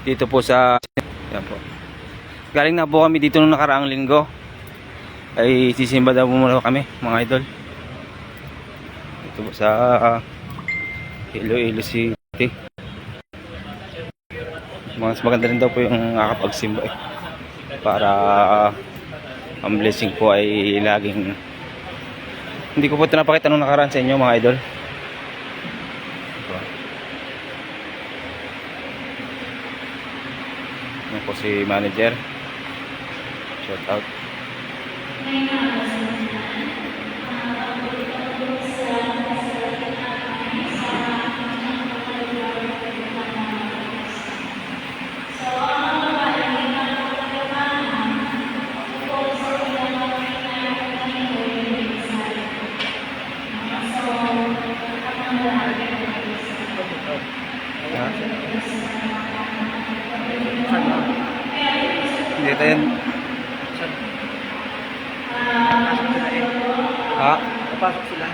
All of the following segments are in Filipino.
dito po sa yan po. Galing na po kami dito nung nakaraang linggo. Ay sisimba daw muna kami mga idol. Dito po sa Iloilo City. Mas maganda rin daw po yung nakakapagsimba para ang blessing po ay laging hindi ko po ito napakita nung nakaraan sa inyo mga idol. Yan po si manager. Shout out. Dito yan. Ha? Napasok sila.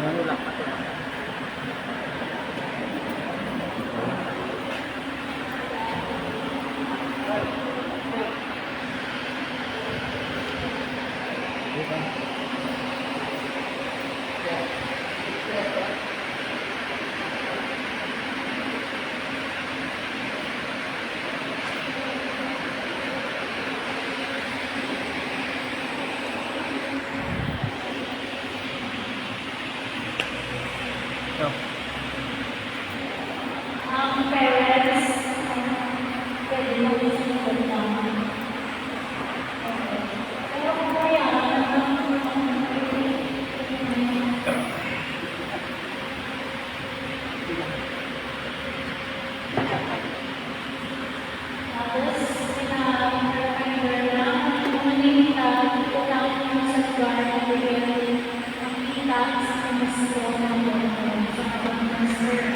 Ano lang pa. Okay.